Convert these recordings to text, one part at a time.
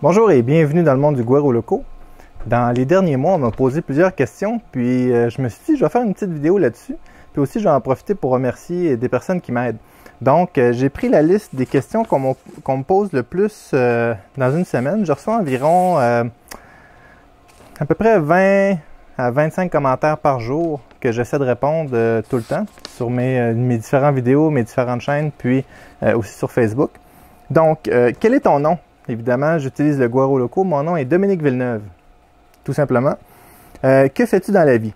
Bonjour et bienvenue dans le monde du Guero Loco. Dans les derniers mois, on m'a posé plusieurs questions, puis je me suis dit, je vais faire une petite vidéo là-dessus. Puis aussi, je vais en profiter pour remercier des personnes qui m'aident. Donc, j'ai pris la liste des questions qu'on me pose le plus dans une semaine. Je reçois environ à peu près 20 à 25 commentaires par jour que j'essaie de répondre tout le temps sur mes différentes vidéos, mes différentes chaînes, puis aussi sur Facebook. Donc, quel est ton nom? Évidemment, j'utilise le Guero Loco. Mon nom est Dominique Villeneuve, tout simplement. Que fais-tu dans la vie?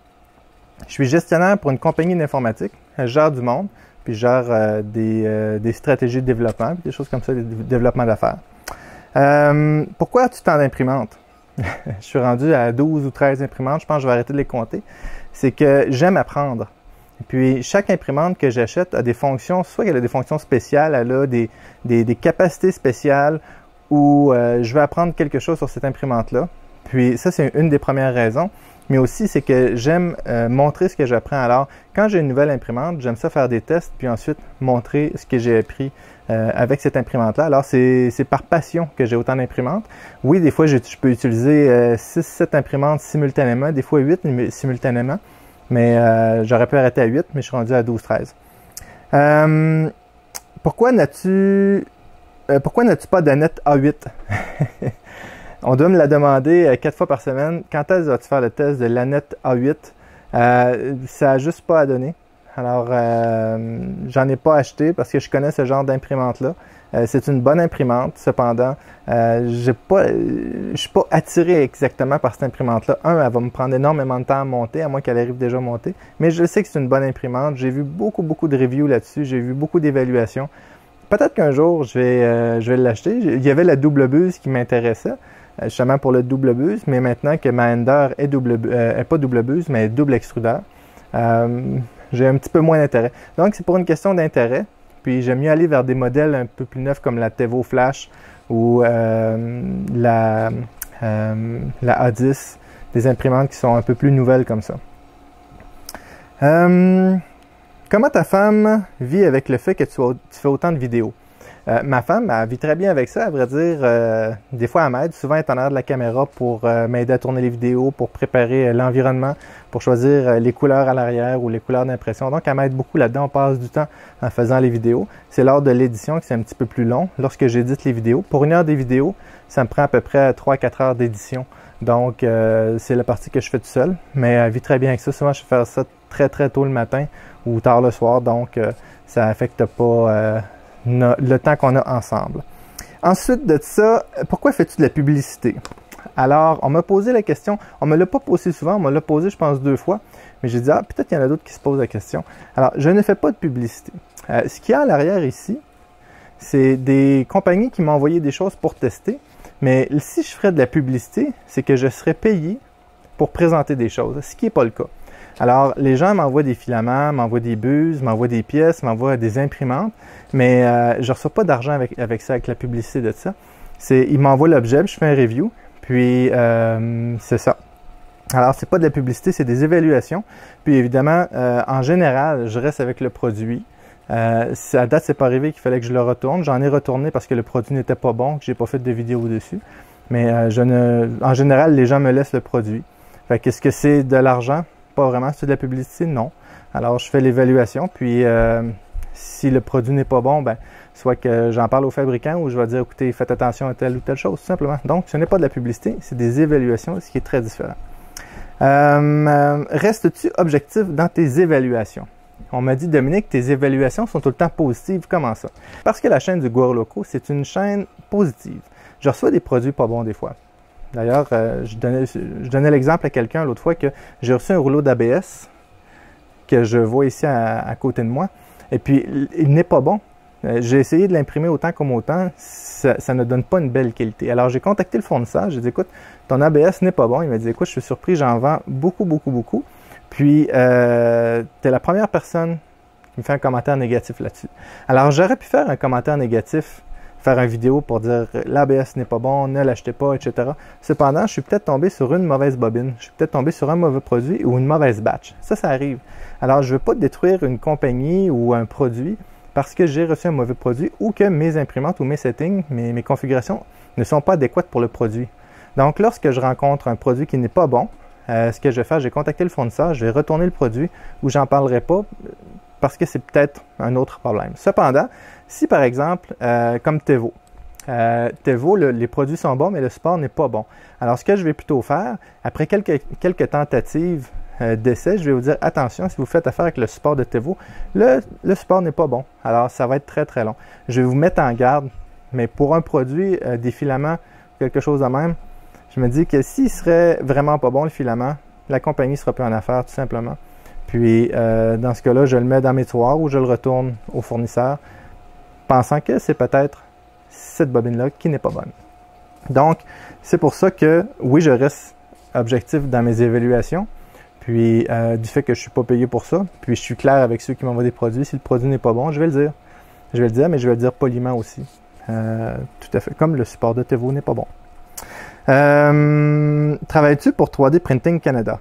Je suis gestionnaire pour une compagnie d'informatique. Je gère du monde, puis je gère des stratégies de développement, puis des choses comme ça, des développements d'affaires. Pourquoi as-tu tant d'imprimantes? Je suis rendu à 12 ou 13 imprimantes, je pense que je vais arrêter de les compter. C'est que j'aime apprendre. Et puis, chaque imprimante que j'achète a des fonctions, soit elle a des fonctions spéciales, elle a des capacités spéciales, où je vais apprendre quelque chose sur cette imprimante-là. Puis ça, c'est une des premières raisons. Mais aussi, c'est que j'aime montrer ce que j'apprends. Alors, quand j'ai une nouvelle imprimante, j'aime ça faire des tests, puis ensuite montrer ce que j'ai appris avec cette imprimante-là. Alors, c'est par passion que j'ai autant d'imprimantes. Oui, des fois, je peux utiliser 6-7 imprimantes simultanément, des fois 8 simultanément. Mais j'aurais pu arrêter à 8, mais je suis rendu à 12-13. Pourquoi n'as-tu pas d'Annette A8? On doit me la demander 4 fois par semaine. Quand est-ce que vas-tu faire le test de l'Annette A8? Ça n'a juste pas à donner. Alors, j'en ai pas acheté parce que je connais ce genre d'imprimante-là. C'est une bonne imprimante, cependant. Je suis pas attiré exactement par cette imprimante-là. Elle va me prendre énormément de temps à monter, à moins qu'elle arrive déjà montée. Mais je sais que c'est une bonne imprimante. J'ai vu beaucoup de reviews là-dessus. J'ai vu beaucoup d'évaluations. Peut-être qu'un jour, je vais l'acheter. Il y avait la double buse qui m'intéressait, justement pour le double buse, mais maintenant que ma Ender est pas double buse, mais double extrudeur, j'ai un petit peu moins d'intérêt. Donc, c'est pour une question d'intérêt. Puis, j'aime mieux aller vers des modèles un peu plus neufs comme la Tevo Flash ou la A10, des imprimantes qui sont un peu plus nouvelles comme ça. Comment ta femme vit avec le fait que tu fais autant de vidéos? Ma femme, elle vit très bien avec ça, à vrai dire. Des fois, elle m'aide. Souvent, elle est en arrière de la caméra pour m'aider à tourner les vidéos, pour préparer l'environnement, pour choisir les couleurs à l'arrière ou les couleurs d'impression. Donc, elle m'aide beaucoup là-dedans. On passe du temps en faisant les vidéos. C'est lors de l'édition que c'est un petit peu plus long, lorsque j'édite les vidéos. Pour une heure des vidéos, ça me prend à peu près 3-4 heures d'édition. Donc, c'est la partie que je fais tout seul. Mais elle vit très bien avec ça. Souvent, je fais ça très tôt le matin ou tard le soir, donc ça n'affecte pas le temps qu'on a ensemble. Ensuite de ça, pourquoi fais-tu de la publicité? Alors, on m'a posé la question, on ne me l'a pas posé souvent, on me l'a posé je pense 2 fois, mais j'ai dit, peut-être qu'il y en a d'autres qui se posent la question. Alors, je ne fais pas de publicité. Ce qu'il y a à l'arrière ici, c'est des compagnies qui m'ont envoyé des choses pour tester, mais si je ferais de la publicité, c'est que je serais payé pour présenter des choses, ce qui n'est pas le cas. Alors, les gens m'envoient des filaments, m'envoient des buses, m'envoient des pièces, m'envoient des imprimantes, mais je ne reçois pas d'argent avec ça, avec la publicité de ça. Ils m'envoient l'objet, je fais un review, puis c'est ça. Alors, c'est pas de la publicité, c'est des évaluations. Puis évidemment, en général, je reste avec le produit. À date, c'est pas arrivé qu'il fallait que je le retourne. J'en ai retourné parce que le produit n'était pas bon, que j'ai pas fait de vidéo dessus. Mais en général, les gens me laissent le produit. Fait qu'est-ce que c'est de l'argent? Pas vraiment. C'est de la publicité? Non. Alors, je fais l'évaluation, puis si le produit n'est pas bon, ben, soit que j'en parle au fabricant ou je vais dire, écoutez, faites attention à telle ou telle chose, tout simplement. Donc, ce n'est pas de la publicité, c'est des évaluations, ce qui est très différent. Restes-tu objectif dans tes évaluations? On m'a dit, Dominique, tes évaluations sont tout le temps positives. Comment ça? Parce que la chaîne du Guero Loco, c'est une chaîne positive. Je reçois des produits pas bons des fois. D'ailleurs, je donnais l'exemple à quelqu'un l'autre fois que j'ai reçu un rouleau d'ABS que je vois ici à côté de moi. Et puis, il n'est pas bon. J'ai essayé de l'imprimer autant comme autant. Ça ne donne pas une belle qualité. Alors, j'ai contacté le fournisseur. J'ai dit, écoute, ton ABS n'est pas bon. Il m'a dit, écoute, je suis surpris, j'en vends beaucoup. Puis, tu es la première personne qui me fait un commentaire négatif là-dessus. Alors, j'aurais pu faire un commentaire négatif, faire une vidéo pour dire l'ABS n'est pas bon, ne l'achetez pas, etc. Cependant, je suis peut-être tombé sur une mauvaise bobine, je suis peut-être tombé sur un mauvais produit ou une mauvaise batch. Ça arrive. Alors, je ne veux pas détruire une compagnie ou un produit parce que j'ai reçu un mauvais produit ou que mes imprimantes ou mes settings, mes configurations ne sont pas adéquates pour le produit. Donc, lorsque je rencontre un produit qui n'est pas bon, ce que je vais faire, je vais contacter le fournisseur, je vais retourner le produit ou j'en parlerai pas parce que c'est peut-être un autre problème. Cependant, si par exemple, comme Tevo, les produits sont bons, mais le support n'est pas bon. Alors, ce que je vais plutôt faire, après quelques tentatives d'essai, je vais vous dire, attention, si vous faites affaire avec le support de Tevo, le support n'est pas bon. Alors, ça va être très, très long. Je vais vous mettre en garde, mais pour un produit, des filaments, quelque chose de même, je me dis que s'il serait vraiment pas bon, le filament, la compagnie ne sera plus en affaire, tout simplement. Puis, dans ce cas-là, je le mets dans mes tiroirs ou je le retourne au fournisseur, pensant que c'est peut-être cette bobine-là qui n'est pas bonne. Donc, c'est pour ça que, oui, je reste objectif dans mes évaluations, puis du fait que je ne suis pas payé pour ça, puis je suis clair avec ceux qui m'envoient des produits. Si le produit n'est pas bon, je vais le dire. Je vais le dire, mais je vais le dire poliment aussi. Tout à fait, comme le support de Tevo n'est pas bon. Travailles-tu pour 3D Printing Canada?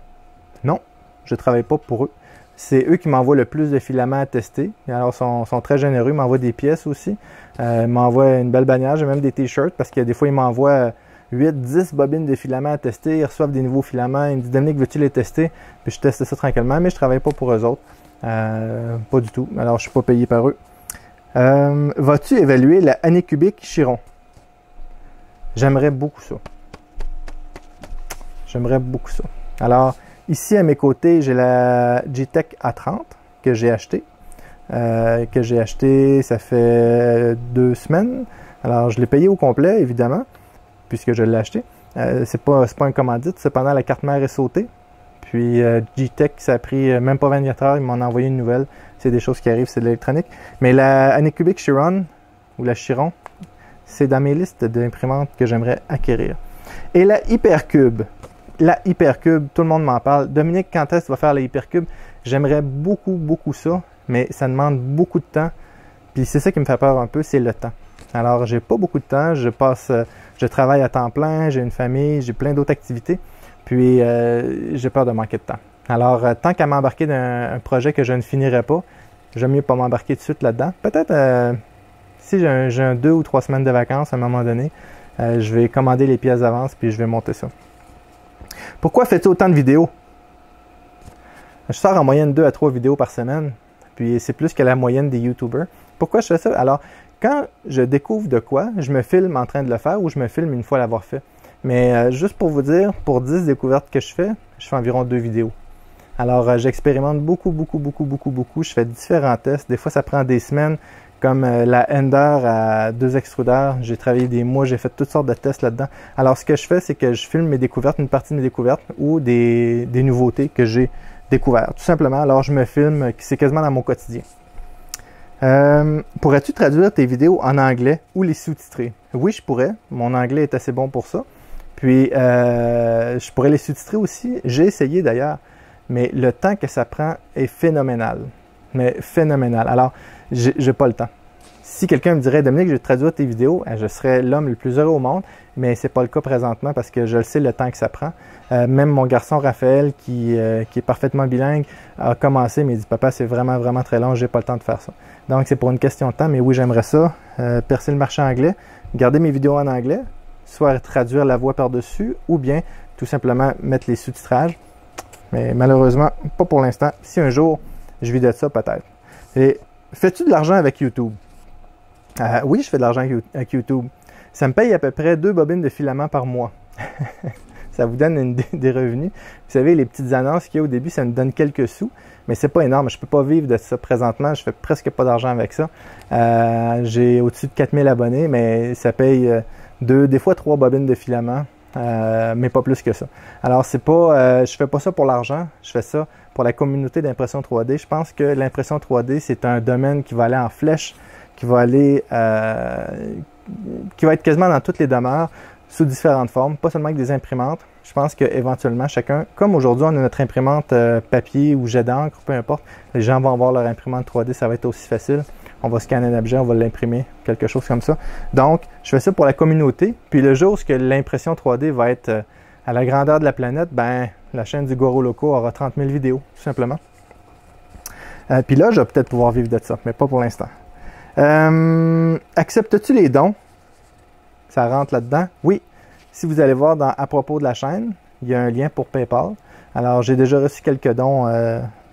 Non, je ne travaille pas pour eux. C'est eux qui m'envoient le plus de filaments à tester. Alors, ils sont très généreux. Ils m'envoient des pièces aussi. Ils m'envoient une belle bannière. J'ai même des t-shirts parce que des fois, ils m'envoient 8-10 bobines de filaments à tester. Ils reçoivent des nouveaux filaments. Ils me disent, Dominique, veux-tu les tester? Puis je teste ça tranquillement, mais je ne travaille pas pour eux autres. Pas du tout. Alors, je ne suis pas payé par eux. Vas-tu évaluer la Anycubic Chiron? J'aimerais beaucoup ça. J'aimerais beaucoup ça. Alors, ici, à mes côtés, j'ai la G-Tech A30 que j'ai achetée. Ça fait 2 semaines. Alors, je l'ai payé au complet, évidemment, puisque je l'ai acheté. C'est pas un commandite. Cependant, la carte mère est sautée. Puis, G-Tech, ça a pris même pas 24 heures. Ils m'ont envoyé une nouvelle. C'est des choses qui arrivent, c'est de l'électronique. Mais la Anycubic Chiron, ou la Chiron, c'est dans mes listes d'imprimantes que j'aimerais acquérir. Et la Hypercube. La Hypercube, tout le monde m'en parle. Dominique, quand est-ce que tu vas faire la Hypercube? J'aimerais beaucoup, beaucoup ça, mais ça demande beaucoup de temps. Puis c'est ça qui me fait peur un peu, c'est le temps. Alors, j'ai pas beaucoup de temps. Je travaille à temps plein, j'ai une famille, j'ai plein d'autres activités. Puis, j'ai peur de manquer de temps. Alors, tant qu'à m'embarquer dans un projet que je ne finirai pas, j'aime mieux pas m'embarquer tout de suite là-dedans. Peut-être, si j'ai un 2 ou 3 semaines de vacances à un moment donné, je vais commander les pièces d'avance puis je vais monter ça. Pourquoi fais-tu autant de vidéos? Je sors en moyenne 2 à 3 vidéos par semaine, puis c'est plus que la moyenne des YouTubers. Pourquoi je fais ça? Alors, quand je découvre de quoi, je me filme en train de le faire ou je me filme une fois l'avoir fait. Mais juste pour vous dire, pour 10 découvertes que je fais environ 2 vidéos. Alors, j'expérimente beaucoup. Je fais différents tests. Des fois, ça prend des semaines, comme la Ender à 2 extrudeurs. J'ai travaillé des mois, j'ai fait toutes sortes de tests là-dedans. Alors, ce que je fais, c'est que je filme mes découvertes, une partie de mes découvertes ou des nouveautés que j'ai découvertes. Tout simplement, alors je me filme, c'est quasiment dans mon quotidien. Pourrais-tu traduire tes vidéos en anglais ou les sous-titrer? Oui, je pourrais. Mon anglais est assez bon pour ça. Puis, je pourrais les sous-titrer aussi. J'ai essayé d'ailleurs, mais le temps que ça prend est phénoménal. Mais phénoménal. Alors, j'ai pas le temps. Si quelqu'un me dirait, Dominique, je vais traduire tes vidéos, je serais l'homme le plus heureux au monde, mais c'est pas le cas présentement parce que je le sais le temps que ça prend. Même mon garçon Raphaël, qui est parfaitement bilingue, a commencé, mais il dit, papa, c'est vraiment très long, j'ai pas le temps de faire ça. Donc, c'est pour une question de temps, mais oui, j'aimerais ça. Percer le marché anglais, garder mes vidéos en anglais, soit traduire la voix par-dessus, ou bien tout simplement mettre les sous-titrages. Mais malheureusement, pas pour l'instant. Si un jour, je vis de ça, peut-être. Et fais-tu de l'argent avec YouTube? Oui, je fais de l'argent avec YouTube. Ça me paye à peu près 2 bobines de filament par mois. Ça vous donne des revenus. Vous savez, les petites annonces qu'il y a au début, ça me donne quelques sous, mais c'est pas énorme. Je peux pas vivre de ça présentement. Je fais presque pas d'argent avec ça. J'ai au-dessus de 4000 abonnés, mais ça paye des fois 3 bobines de filament, mais pas plus que ça. Alors, c'est pas, je fais pas ça pour l'argent. Je fais ça pour la communauté d'impression 3D. Je pense que l'impression 3D, c'est un domaine qui va aller en flèche, qui va être quasiment dans toutes les demeures, sous différentes formes, pas seulement avec des imprimantes. Je pense qu'éventuellement, chacun, comme aujourd'hui, on a notre imprimante papier ou jet d'encre, peu importe, les gens vont avoir leur imprimante 3D, ça va être aussi facile. On va scanner un objet, on va l'imprimer, quelque chose comme ça. Donc, je fais ça pour la communauté. Puis le jour où l'impression 3D va être à la grandeur de la planète, ben la chaîne du Goro Loco aura 30 000 vidéos, tout simplement. Puis là, je vais peut-être pouvoir vivre de ça, mais pas pour l'instant. Acceptes-tu les dons? Ça rentre là-dedans? Oui. Si vous allez voir à propos de la chaîne, il y a un lien pour PayPal. Alors, j'ai déjà reçu quelques dons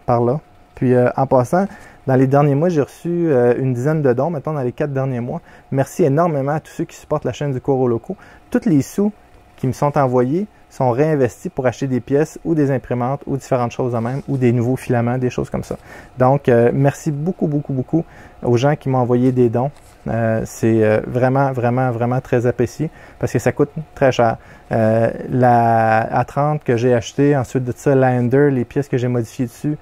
par là. Puis, en passant, dans les derniers mois, j'ai reçu une dizaine de dons, mettons dans les 4 derniers mois. Merci énormément à tous ceux qui supportent la chaîne du Goro Loco. Tous les sous qui me sont envoyés sont réinvestis pour acheter des pièces ou des imprimantes ou différentes choses de même, ou des nouveaux filaments, des choses comme ça. Donc, merci beaucoup, beaucoup, beaucoup aux gens qui m'ont envoyé des dons. C'est vraiment, vraiment, vraiment très apprécié parce que ça coûte très cher. La A30 que j'ai acheté, ensuite de ça, l'Ender, les pièces que j'ai modifiées dessus,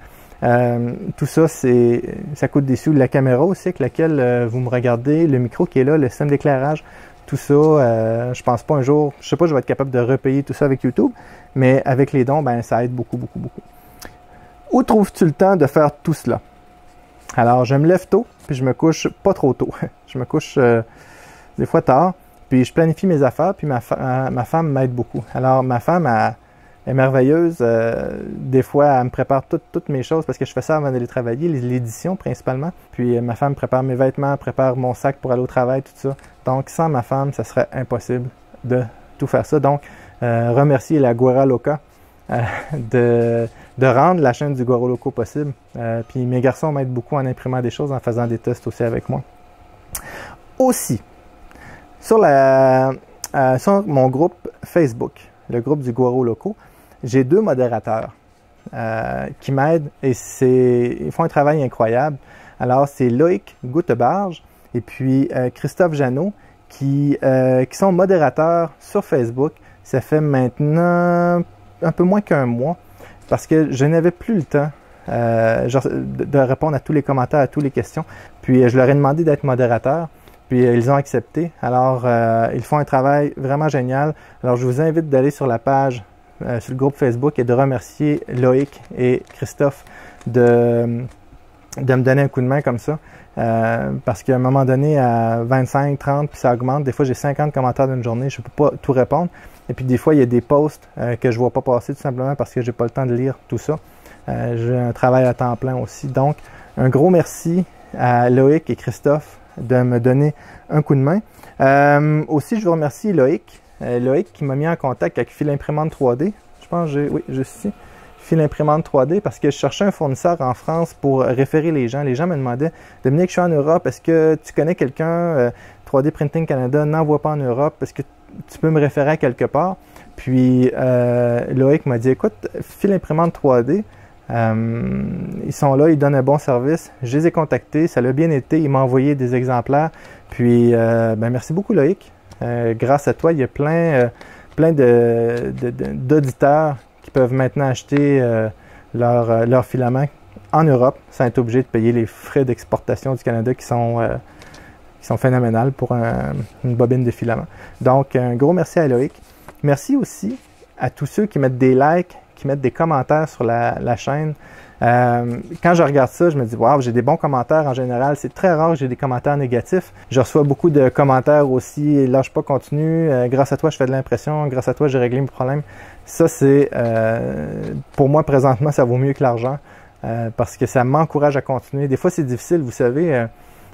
tout ça, ça coûte des sous. La caméra aussi avec laquelle vous me regardez, le micro qui est là, le système d'éclairage, tout ça, je pense pas un jour, je sais pas, je vais être capable de repayer tout ça avec YouTube, mais avec les dons, ben ça aide beaucoup, beaucoup, beaucoup. Où trouves-tu le temps de faire tout cela? Alors, je me lève tôt, puis je me couche pas trop tôt. Je me couche des fois tard, puis je planifie mes affaires, puis ma femme m'aide beaucoup. Alors, ma femme est merveilleuse. Des fois, elle me prépare toutes mes choses parce que je fais ça avant d'aller travailler, l'édition principalement. Puis ma femme prépare mes vêtements, prépare mon sac pour aller au travail, tout ça. Donc, sans ma femme, ça serait impossible de tout faire ça. Donc, remercier la Goro Loco de rendre la chaîne du Goro Loco possible. Puis mes garçons m'aident beaucoup en imprimant des choses, en faisant des tests aussi avec moi. Aussi, sur mon groupe Facebook, le groupe du Goro Loco, j'ai 2 modérateurs qui m'aident et ils font un travail incroyable. Alors, c'est Loïc Goutebarge et puis Christophe Jeannot qui sont modérateurs sur Facebook. Ça fait maintenant un peu moins qu'un mois parce que je n'avais plus le temps de répondre à tous les commentaires, à toutes les questions. Puis, je leur ai demandé d'être modérateur. Puis ils ont accepté. Alors, ils font un travail vraiment génial. Alors, je vous invite d'aller sur la page, sur le groupe Facebook et de remercier Loïc et Christophe de me donner un coup de main comme ça. Parce qu'à un moment donné, à 25, 30, puis ça augmente. Des fois, j'ai 50 commentaires d'une journée. Je ne peux pas tout répondre. Et puis, des fois, il y a des posts que je ne vois pas passer tout simplement parce que je n'ai pas le temps de lire tout ça. J'ai un travail à temps plein aussi. Donc, un gros merci à Loïc et Christophe de me donner un coup de main. Aussi, je veux remercier Loïc. Loïc qui m'a mis en contact avec Fil Imprimante 3D. Je pense que oui, juste ici. Fil Imprimante 3D parce que je cherchais un fournisseur en France pour référer les gens. Les gens me demandaient, Dominique, je suis en Europe, est-ce que tu connais quelqu'un, 3D Printing Canada, n'envoie pas en Europe, est-ce que tu peux me référer à quelque part? Puis Loïc m'a dit, écoute, Fil Imprimante 3D, ils sont là, ils donnent un bon service. Je les ai contactés, ça l'a bien été. Ils m'ont envoyé des exemplaires. Puis, merci beaucoup Loïc. Grâce à toi, il y a plein d'auditeurs qui peuvent maintenant acheter leurs filaments en Europe sans être obligés de payer les frais d'exportation du Canada qui sont phénoménales pour une bobine de filament. Donc, un gros merci à Loïc. Merci aussi à tous ceux qui mettent des likes, qui mettent des commentaires sur la chaîne. Quand je regarde ça, je me dis, wow, j'ai des bons commentaires en général. C'est très rare que j'ai des commentaires négatifs. Je reçois beaucoup de commentaires aussi, lâche pas, continue. Grâce à toi, je fais de l'impression. Grâce à toi, j'ai réglé mes problèmes. Ça, c'est, pour moi, présentement, ça vaut mieux que l'argent parce que ça m'encourage à continuer. Des fois, c'est difficile, vous savez.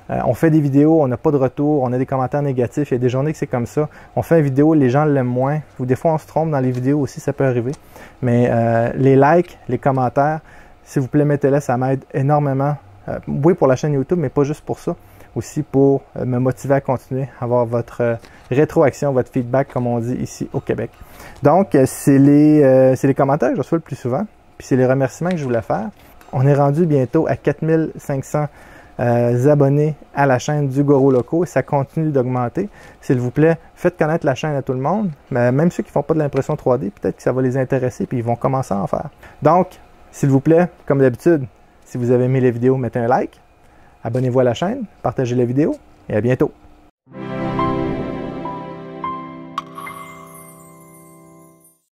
On fait des vidéos, on n'a pas de retour, on a des commentaires négatifs. Il y a des journées que c'est comme ça. On fait une vidéo, les gens l'aiment moins. Ou des fois, on se trompe dans les vidéos aussi, ça peut arriver. Mais les likes, les commentaires, s'il vous plaît, mettez-les, ça m'aide énormément. Oui, pour la chaîne YouTube, mais pas juste pour ça. Aussi pour me motiver à continuer, avoir votre rétroaction, votre feedback, comme on dit ici au Québec. Donc, c'est les commentaires que je reçois le plus souvent. Puis c'est les remerciements que je voulais faire. On est rendu bientôt à 4500 abonnés à la chaîne du Goro Loco et ça continue d'augmenter. S'il vous plaît, faites connaître la chaîne à tout le monde. Mais même ceux qui ne font pas de l'impression 3D, peut-être que ça va les intéresser puis ils vont commencer à en faire. Donc, s'il vous plaît, comme d'habitude, si vous avez aimé les vidéos, mettez un like, abonnez-vous à la chaîne, partagez la vidéo et à bientôt.